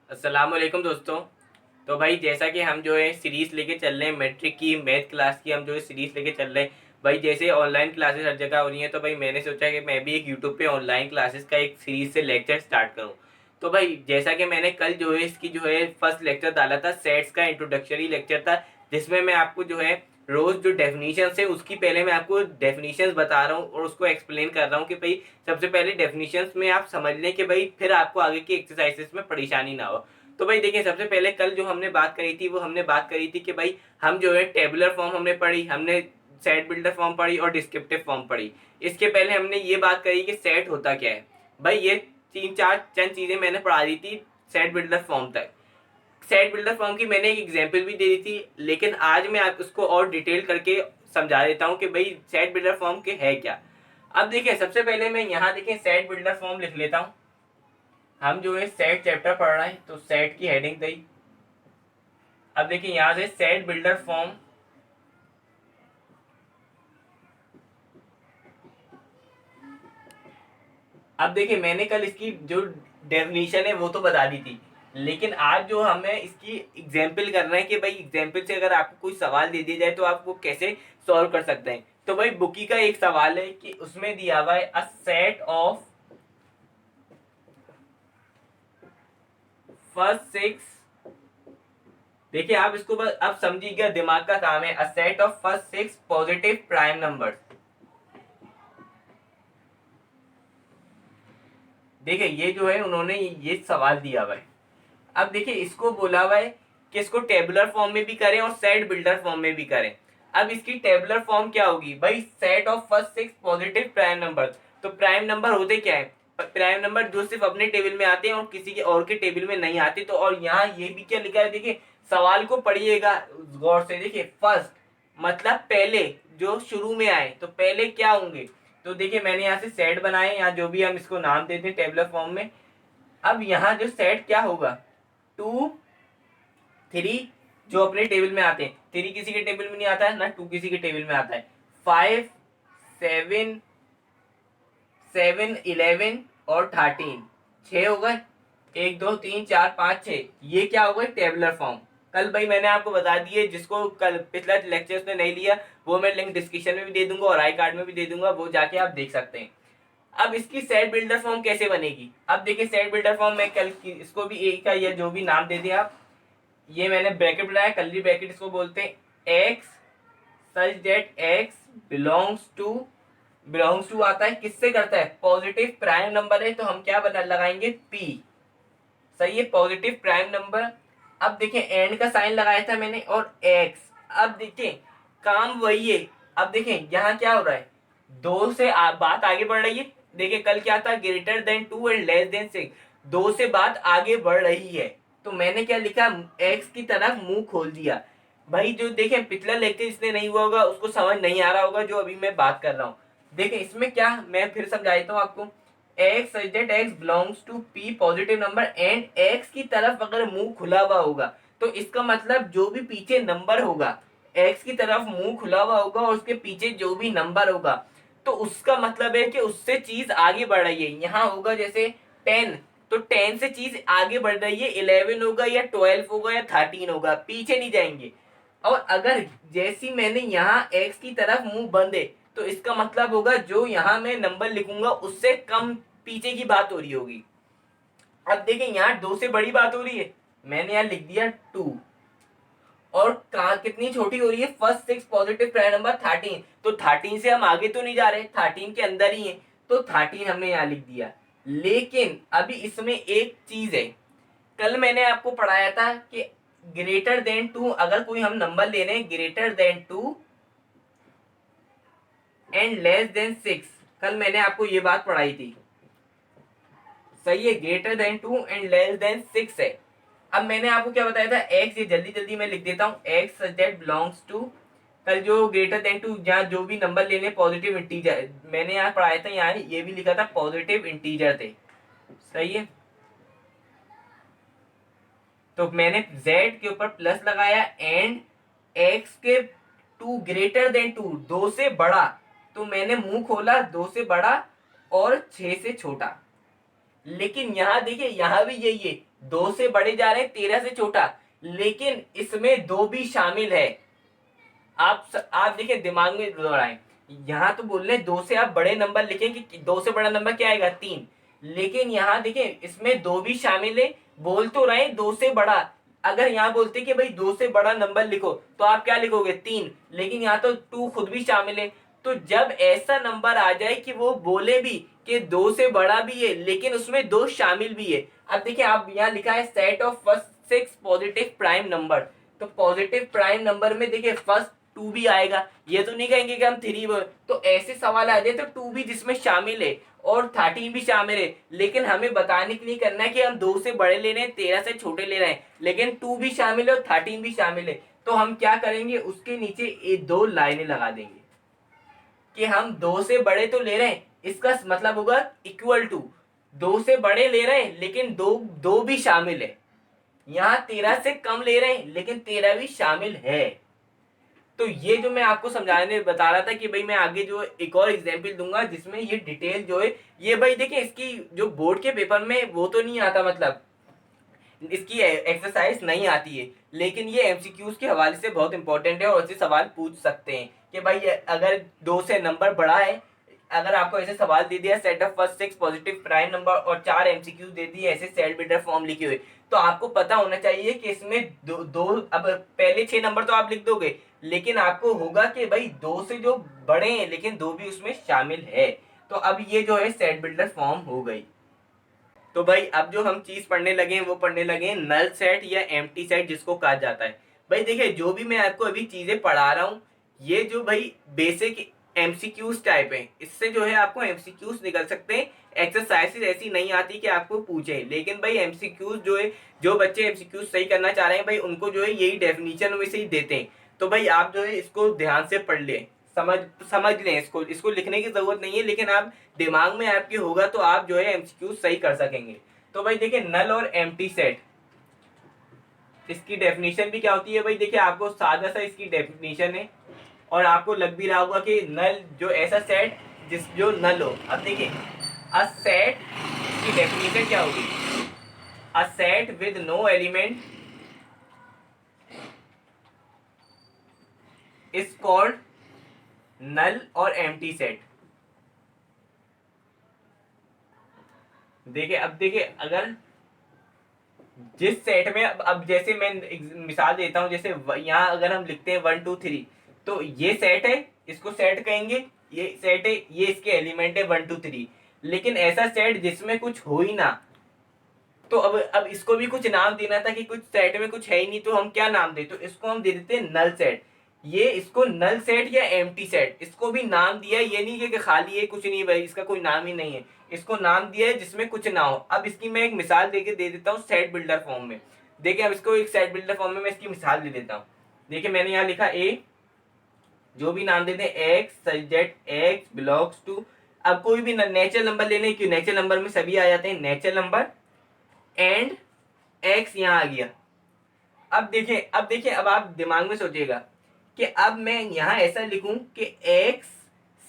अस्सलाम वालेकुम दोस्तों। तो भाई जैसा कि हम जो है सीरीज लेके चल रहे हैं, मैट्रिक की मैथ क्लास की हम जो है सीरीज लेके चल रहे हैं। भाई जैसे ऑनलाइन क्लासेस हर जगह हो रही हैं, तो भाई मैंने सोचा कि मैं भी एक यूट्यूब पे ऑनलाइन क्लासेस का एक सीरीज से लेक्चर स्टार्ट करूं। तो भाई जैसा कि मैंने कल जो है इसकी जो है फर्स्ट लेक्चर डाला था, सेट्स का इंट्रोडक्टरी लेक्चर था, जिसमें मैं आपको जो है रोज जो डेफिनेशन है उसकी पहले मैं आपको डेफिनेशंस बता रहा हूँ और उसको एक्सप्लेन कर रहा हूँ कि भाई सबसे पहले डेफिनेशंस में आप समझ लें कि भाई फिर आपको आगे की एक्सरसाइजेस में परेशानी ना हो। तो भाई देखिए, सबसे पहले कल जो हमने बात करी थी वो हमने बात करी थी कि भाई हम जो है टेबुलर फॉर्म हमने पढ़ी, हमने सेट बिल्डर फॉर्म पढ़ी और डिस्क्रिप्टिव फॉर्म पढ़ी। इसके पहले हमने ये बात करी कि सेट होता क्या है। भाई ये तीन चार चंद चीजें मैंने पढ़ा दी थी सेट बिल्डर फॉर्म तक। सेट बिल्डर फॉर्म की मैंने एक एग्जाम्पल भी दे दी थी, लेकिन आज मैं आप उसको और डिटेल करके समझा देता हूँ कि भाई सेट बिल्डर फॉर्म के है क्या। अब देखिए, सबसे पहले मैं यहाँ देखिए सेट बिल्डर फॉर्म लिख लेता हूँ। हम जो है सेट चैप्टर पढ़ रहे हैं तो सेट की हेडिंग दी। अब देखिए यहां से सेट बिल्डर फॉर्म। अब देखिए, मैंने कल इसकी जो डेफिनेशन है वो तो बता दी थी, लेकिन आज जो हमें इसकी एग्जाम्पल कर रहे हैं कि भाई एग्जाम्पल से अगर आपको कोई सवाल दे दिया जाए तो आप वो कैसे सॉल्व कर सकते हैं। तो भाई बुकी का एक सवाल है कि उसमें दिया हुआ है a set of first six. देखिए आप इसको बस अब समझिएगा, दिमाग का काम है। A set of first six positive prime numbers. देखिए ये जो है उन्होंने ये सवाल दिया हुआ है। अब देखिए इसको बोला हुआ है कि इसको टेबुलर फॉर्म में भी करें और सेट बिल्डर फॉर्म में भी करें। अब इसकी टेबुलर फॉर्म क्या होगी भाई? Set of first six positive prime number. तो प्राइम नंबर होते क्या है? प्राइम नंबर जो सिर्फ अपने टेबल में आते हैं और किसी के और के टेबल में नहीं आते। तो और यहाँ ये भी क्या लिखा है, देखिए सवाल को पढ़िएगा गौर से। देखिए फर्स्ट मतलब पहले, जो शुरू में आए तो पहले क्या होंगे। तो देखिए मैंने यहाँ से सेट बनाए, यहाँ जो भी हम इसको नाम देते हैं टेबुलर फॉर्म में। अब यहाँ जो सेट क्या होगा, टू थ्री जो अपने टेबल में आते हैं। थ्री किसी के टेबल में नहीं आता है, ना टू किसी के टेबल में आता है। फाइव, सेवन, सेवन, इलेवन और थर्टीन, छह हो गए। एक दो तीन चार पाँच छह, ये क्या हो गए? Tabular form. कल भाई मैंने आपको बता दिए, जिसको कल पिछला लेक्चर में नहीं लिया वो मैं लिंक डिस्क्रिप्शन में भी दे दूंगा और आई कार्ड में भी दे दूंगा, वो जाके आप देख सकते हैं। अब इसकी सेट बिल्डर फॉर्म कैसे बनेगी? अब देखिए सेट बिल्डर फॉर्म में कल इसको भी एक का या जो भी नाम दे दिया आप। ये मैंने ब्रैकेट बनाया, कर्ली ब्रैकेट इसको बोलते हैं। X such that x belongs to आता है, किससे करता है? पॉजिटिव प्राइम नंबर है तो हम क्या बना लगाएंगे? पी। सही है, पॉजिटिव प्राइम नंबर। अब देखिए एंड का साइन लगाया था मैंने और एक्स। अब देखिए काम वही है। अब देखिए यहाँ क्या हो रहा है, दो से बात आगे बढ़ रही है। देखिए कल क्या था, greater than two and less than six. दो से बात आगे बढ़ रही है, तो मैंने क्या लिखा, एक्स की तरफ मुंह खोल दिया। भाई जो देखे पिछला लेक्चर इसने नहीं हुआ होगा उसको समझ नहीं आ रहा होगा जो अभी मैं बात कर रहा हूँ। देखिए इसमें क्या, मैं फिर समझा देता हूँ आपको। X such that x belongs to P positive number and x की तरफ अगर मुंह खुला हुआ होगा तो इसका मतलब जो भी पीछे नंबर होगा, एक्स की तरफ मुंह खुला हुआ होगा और उसके पीछे जो भी नंबर होगा, तो उसका मतलब है कि उससे चीज आगे बढ़ रही है। यहाँ होगा जैसे टेन, तो टेन से चीज आगे बढ़ रही है। इलेवन होगा या ट्वेल्व होगा या थर्टीन होगा, पीछे नहीं जाएंगे। और अगर जैसी मैंने यहाँ एक्स की तरफ मुंह बंद है तो इसका मतलब होगा जो यहाँ मैं नंबर लिखूंगा उससे कम पीछे की बात हो रही होगी। अब देखें यहाँ दो से बड़ी बात हो रही है, मैंने यहाँ लिख दिया टू। और कहा कितनी छोटी हो रही है? First six positive prime number thirteen, तो थर्टीन से हम आगे तो नहीं जा रहे, थर्टीन के अंदर ही है, तो थर्टीन हमने यहाँ लिख दिया। लेकिन अभी इसमें एक चीज है, कल मैंने आपको पढ़ाया था कि ग्रेटर देन टू अगर कोई हम नंबर ले रहे हैं, greater than two and less than six. कल मैंने आपको ये बात पढ़ाई थी, सही है, greater than two and less than six है। अब मैंने आपको क्या बताया था, एक्स, ये जल्दी जल्दी मैं लिख देता हूँ, x such that belongs to, कल जो ग्रेटर देन टू जहाँ जो भी नंबर लेने पॉजिटिव इंटीजर, मैंने यहाँ पढ़ाया था, यहाँ ये भी लिखा था पॉजिटिव इंटीजर थे। सही है, तो मैंने z के ऊपर प्लस लगाया एंड x के टू ग्रेटर देन टू, दो से बड़ा, तो मैंने मुंह खोला दो से बड़ा और छह से छोटा। लेकिन यहां देखिए यहां भी यही है, 2 से बड़े जा रहे हैं 13 से छोटा, लेकिन इसमें 2 भी शामिल है। आप देखिए दिमाग में दोहराएं, यहाँ तो बोल रहे 2 से आप बड़े नंबर लिखेंगे कि 2 से बड़ा नंबर क्या आएगा 3, लेकिन यहाँ देखिए इसमें 2 भी शामिल है। बोल तो रहे 2 से बड़ा, अगर यहाँ बोलते कि भाई 2 से बड़ा नंबर लिखो तो आप क्या लिखोगे 3, लेकिन यहाँ तो 2 खुद भी शामिल है। तो जब ऐसा नंबर आ जाए कि वो बोले भी कि 2 से बड़ा भी है लेकिन उसमें 2 शामिल भी है। अब देखिए आप यहाँ लिखा है set of first 6 positive prime number, तो पॉजिटिव प्राइम नंबर में देखिए फर्स्ट 2 भी आएगा, ये तो नहीं कहेंगे कि हम 3, तो ऐसे सवाल आ जाए तो 2 भी जिसमें शामिल है और 13 भी शामिल है, लेकिन हमें बताने के लिए करना है कि हम 2 से बड़े ले रहे हैं 13 से छोटे ले रहे हैं, लेकिन 2 भी शामिल है और 13 भी शामिल है। तो हम क्या करेंगे, उसके नीचे 2 लाइनें लगा देंगे कि हम 2 से बड़े तो ले रहे हैं, इसका मतलब होगा इक्वल टू 2 से बड़े ले रहे हैं लेकिन दो भी शामिल है। यहाँ 13 से कम ले रहे हैं लेकिन 13 भी शामिल है। तो ये जो मैं आपको समझाने बता रहा था कि भाई मैं आगे जो एक और एग्जाम्पल दूंगा जिसमें ये डिटेल जो है, ये भाई देखिए इसकी जो बोर्ड के पेपर में वो तो नहीं आता, मतलब इसकी एक्सरसाइज नहीं आती है, लेकिन ये एमसीक्यूज के हवाले से बहुत इंपॉर्टेंट है और ऐसे सवाल पूछ सकते हैं कि भाई अगर 2 से नंबर बड़ा है, अगर आपको ऐसे सवाल दे दिया set of first 6 positive prime number और 4 एमसीक्यू दे दिए ऐसे सेट बिल्डर फॉर्म लिखे हुए, तो आपको पता होना चाहिए कि इसमें दो अब पहले 6 नंबर तो आप लिख दोगे, लेकिन आपको होगा कि भाई 2 से जो बड़े हैं लेकिन 2 भी उसमें शामिल है। तो अब ये जो है सेट बिल्डर फॉर्म हो गई। तो भाई अब जो हम चीज पढ़ने लगे हैं वो पढ़ने लगे हैं नल सेट या एम्प्टी सेट जिसको कहा जाता है। भाई देखिए जो भी मैं आपको अभी चीजें पढ़ा रहा हूँ, ये जो भाई बेसिक एमसीक्यूज टाइप है, इससे जो है आपको एमसीक्यूज निकल सकते हैं। एक्सरसाइजेज ऐसी नहीं आती कि आपको पूछे, लेकिन भाई एमसीक्यूज जो है, जो बच्चे एमसीक्यूज सही करना चाह रहे हैं भाई उनको जो है यही डेफिनेशन में से ही देते हैं। तो भाई आप जो है इसको ध्यान से पढ़ लें, समझ समझ लें, इसको लिखने की जरूरत नहीं है, लेकिन आप दिमाग में आपके होगा तो आप जो है एमसीक्यू सही कर सकेंगे। तो भाई देखिए नल और एम्प्टी सेट, इसकी डेफिनेशन भी क्या होती है भाई, देखिए आपको सादा सा इसकी डेफिनेशन है और आपको लग भी रहा होगा कि नल जो ऐसा सेट जिस जो नल हो। अब देखिए अ सेट की डेफिनेशन क्या होगी, a set with no element is called null और एम्प्टी सेट। देखिए अब देखिए अगर जिस सेट में अब जैसे मैं मिसाल देता हूं, जैसे यहाँ अगर हम लिखते हैं 1 2 3, तो ये सेट है, इसको सेट कहेंगे, ये सेट है, ये इसके एलिमेंट है 1 2 3, लेकिन ऐसा सेट जिसमें कुछ हो ही ना, तो अब इसको भी कुछ नाम देना था कि कुछ सेट में कुछ है ही नहीं, तो हम क्या नाम दे, तो इसको हम दे देते हैं नल सेट। ये इसको नल सेट या एम्प्टी सेट इसको भी नाम दिया है, ये नहीं कि खाली है कुछ नहीं भाई इसका कोई नाम ही नहीं है, इसको नाम दिया है जिसमें कुछ ना हो। अब इसकी मैं एक मिसाल देके दे देता हूँ सेट बिल्डर फॉर्म में। देखिए अब इसको एक सेट बिल्डर फॉर्म में मैं इसकी मिसाल दे देता हूँ। देखिए मैंने यहाँ लिखा ए, जो भी नाम देते हैं एक्स सजेट एक्स बिलोंग्स टू, अब कोई भी नेचुरल नंबर ले लें, क्यों नेचुरल नंबर में सभी आ जाते हैं, नेचुरल नंबर एंड एक्स यहाँ आ गया। अब देखिए अब आप दिमाग में सोचिएगा कि अब मैं यहाँ ऐसा लिखूं कि x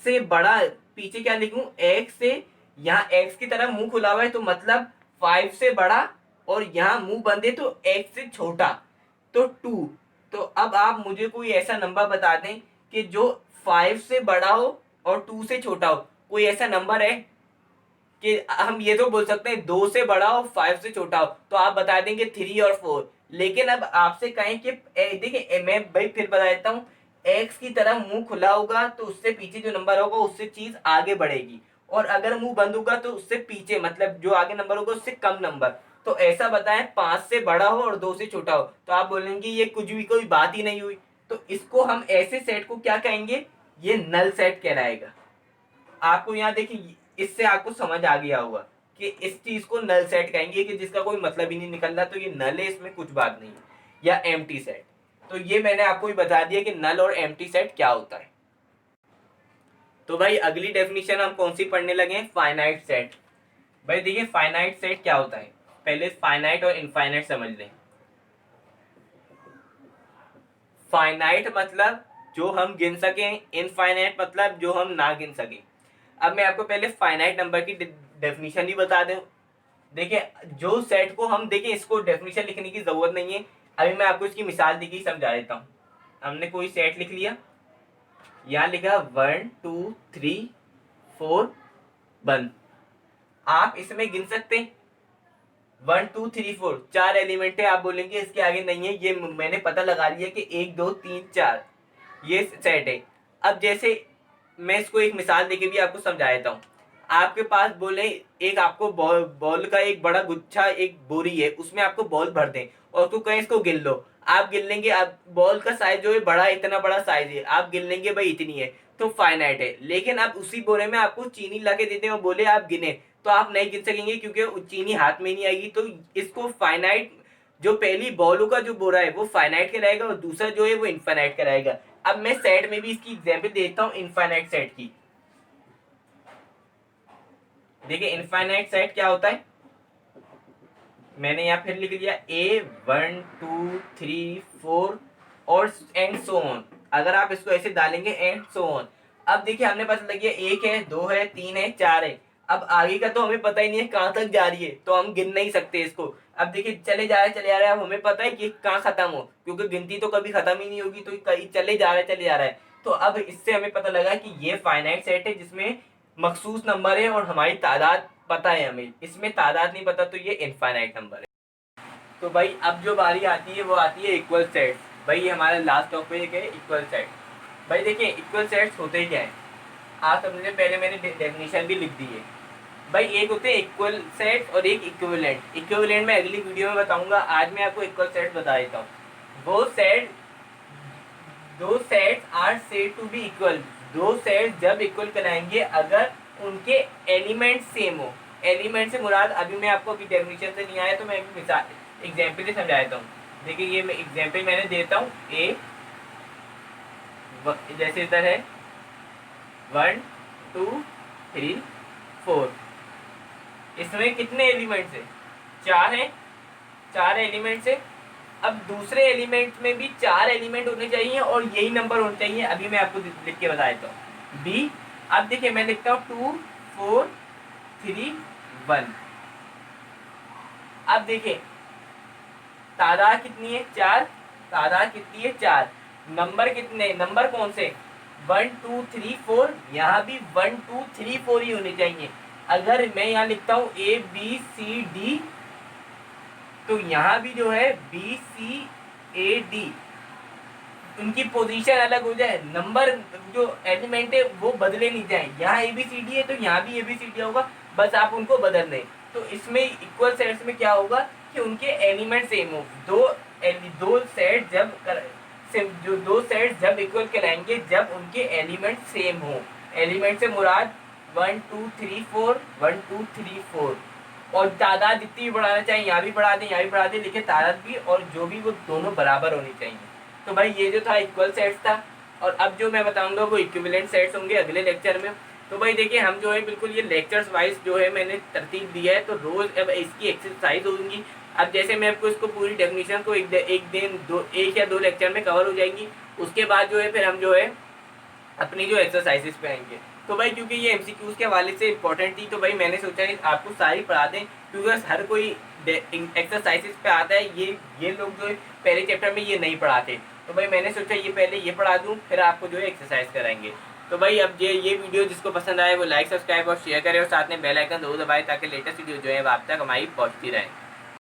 से बड़ा, पीछे क्या लिखूं, x से, यहाँ x की तरफ मुंह खुला हुआ है तो मतलब 5 से बड़ा, और यहाँ मुंह बंद है तो x से छोटा, तो 2। तो अब आप मुझे कोई ऐसा नंबर बता दें कि जो 5 से बड़ा हो और 2 से छोटा हो, कोई ऐसा नंबर है कि हम ये तो बोल सकते हैं 2 से बड़ा हो 5 से छोटा हो, तो आप बता देंगे 3 और 4। लेकिन अब आपसे कहें कि देखिए मैं भाई फिर बता देता हूँ, एक्स की तरफ मुंह खुला होगा तो उससे पीछे जो नंबर होगा उससे चीज आगे बढ़ेगी, और अगर मुंह बंद होगा तो उससे पीछे, मतलब जो आगे नंबर होगा उससे कम नंबर। तो ऐसा बताएं 5 से बड़ा हो और 2 से छोटा हो, तो आप बोलेंगे ये कुछ भी कोई बात ही नहीं हुई। तो इसको हम ऐसे सेट को क्या कहेंगे, ये नल सेट कहलाएगा। आपको यहाँ देखिए इससे आपको समझ आ गया होगा कि इस चीज को नल सेट कहेंगे कि जिसका कोई मतलब ही नहीं निकल रहा, तो ये नल है, इसमें कुछ बात नहीं है, या एम्प्टी सेट। तो ये मैंने आपको ही बता दिया कि नल और एम्प्टी सेट क्या होता है। तो भाई अगली डेफिनेशन हम कौन सी पढ़ने लगे हैं, फाइनाइट सेट। भाई देखिए फाइनाइट सेट क्या होता है, पहले फाइनाइट और इनफाइनाइट समझ लें। फाइनाइट मतलब जो हम गिन सकें, इनफाइनाइट मतलब जो हम ना गिन सकें। अब मैं आपको पहले फाइनाइट नंबर की डेफिनेशन ही बता दूं। देखिए जो सेट को हम देखिए, इसको डेफिनेशन लिखने की जरूरत नहीं है, अभी मैं आपको इसकी मिसाल देखिए समझा देता हूँ। हमने कोई सेट लिख लिया, यहाँ लिखा 1 2 3 4 बंद। आप इसमें गिन सकते हैं 1 2 3 4, 4 एलिमेंट है, आप बोलेंगे इसके आगे नहीं है, ये मैंने पता लगा लिया कि 1 2 3 4 ये सेट है। अब जैसे मैं इसको एक मिसाल देके भी आपको समझा देता हूँ। आपके पास बोले एक आपको बॉल का एक बड़ा गुच्छा, एक बोरी है, उसमें आपको बॉल भर दें और तो कहें इसको गिन लो। आप गिन लेंगे, आप बॉल का साइज जो है बड़ा, इतना बड़ा साइज है, आप गिन लेंगे भाई इतनी है, तो फाइनाइट है। लेकिन आप उसी बोरे में आपको चीनी ला के देते हैं और बोले आप गिने, तो आप नहीं गिन सकेंगे क्योंकि चीनी हाथ में नहीं आएगी। तो इसको फाइनाइट, जो पहली बॉलों का जो बोरा है वो फाइनाइट कहलाएगा और दूसरा जो है वो इनफाइनाइट कहलाएगा। अब मैं सेट में भी इसकी एग्जांपल देता हूँ इनफाइनाइट सेट की। देखिए इनफाइनाइट सेट क्या होता है, मैंने यहाँ फिर लिख लिया ए 1 2 3 4 और एंड सो ऑन। अगर आप इसको ऐसे डालेंगे एंड सो ऑन, अब देखिए हमने पता लग गया 1 है 2 है 3 है 4 है। अब आगे का तो हमें पता ही नहीं है कहाँ तक जा रही है, तो हम गिन नहीं सकते इसको। अब देखिए चले जा रहे चले जा रहे हैं, अब हमें पता है कि कहाँ खत्म हो, क्योंकि गिनती तो कभी खत्म ही नहीं होगी, तो कहीं चले जा रहे चले जा रहा है। तो अब इससे हमें पता लगा कि ये फाइनाइट सेट है जिसमें मखसूस नंबर है और हमारी तादाद पता है हमें, इसमें तादाद नहीं पता, तो ये इनफाइनाइट नंबर है। तो भाई अब जो बारी आती है वो आती है इक्वल सेट्स। भाई ये हमारा लास्ट टॉपिक है इक्वल सेट। भाई देखिए इक्वल सेट्स होते ही क्या है, आप समझे, पहले मैंने डेफिनेशन भी लिख दी है। भाई एक होते हैं इक्वल सेट और एक इक्विवेलेंट। इक्विवेलेंट मैं अगली वीडियो में बताऊंगा, आज मैं आपको इक्वल सेट बता देता हूँ। वो सेट, दो sets are said to be equal, दो सेट्स जब इक्वल कराएंगे अगर उनके एलिमेंट सेम हो। एलिमेंट से मुराद अभी मैं आपको अभी डेफिनेशन से नहीं आया, तो मैं एक मिसाल एग्जाम्पल से समझा देता हूँ। देखिए ये मैं एग्जाम्पल मैंने देता हूँ, ए जैसे इधर है 1 2 3 4, इसमें कितने एलिमेंट्स है, 4 है, 4 एलिमेंट्स है। अब दूसरे एलिमेंट में भी 4 एलिमेंट होने चाहिए और यही नंबर होने चाहिए। अभी मैं आपको लिख के बता देता हूँ बी। अब देखिए मैं लिखता हूँ 2 4 3 1। अब देखिए तादाद कितनी है, 4, तादाद कितनी है 4, नंबर कितने, नंबर कौन से 1 2 3 4, यहाँ भी 1 2 3 4 ही होने चाहिए। अगर मैं यहाँ लिखता हूँ ए बी सी डी, तो यहाँ भी जो है बी सी ए डी, उनकी पोजीशन अलग हो जाए, नंबर जो एलिमेंट है वो बदले नहीं जाए। यहाँ ए बी सी डी है तो यहाँ भी ए बी सी डी होगा, बस आप उनको बदल दें। तो इसमें इक्वल सेट्स में क्या होगा कि उनके एलिमेंट सेम हो। दो सेट जब जो दो सेट जब इक्वल कहलाएंगे जब उनके एलिमेंट सेम हो। एलिमेंट से मुराद 1 2 3 4 1 2 3 4, और तादाद जितनी भी बढ़ाना चाहिए यहाँ भी बढ़ा दें यहाँ भी बढ़ा दें, लेकिन तादाद भी और जो भी वो दोनों बराबर होनी चाहिए। तो भाई ये जो था इक्वल सेट्स था, और अब जो मैं बताऊंगा वो इक्विवेलेंट सेट्स होंगे अगले लेक्चर में। तो भाई देखिए हम जो है बिल्कुल ये लेक्चर्स वाइज जो है मैंने तरतीब दी है, तो रोज अब इसकी एक्सरसाइज होगी। अब जैसे मैं आपको इसको पूरी डेफिनेशन को एक या दो लेक्चर में कवर हो जाएंगी, उसके बाद जो है फिर हम जो है अपनी जो एक्सरसाइजेस पे आएंगे। तो भाई क्योंकि ये एमसीक्यूज के हवाले से इंपॉर्टेंट थी, तो भाई मैंने सोचा आपको सारी पढ़ा दें, क्योंकि हर कोई एक्सरसाइजेस पे आता है, ये लोग जो है पहले चैप्टर में ये नहीं पढ़ाते, तो भाई मैंने सोचा ये पहले ये पढ़ा दूं फिर आपको जो है एक्सरसाइज कराएंगे। तो भाई अब ये वीडियो जिसको पसंद आए वो लाइक सब्सक्राइब और शेयर करें और साथ में बेल आइकन जरूर दबाएं ताकि लेटेस्ट वीडियो जो है वो आप तक हमारी पहुंचती रहे।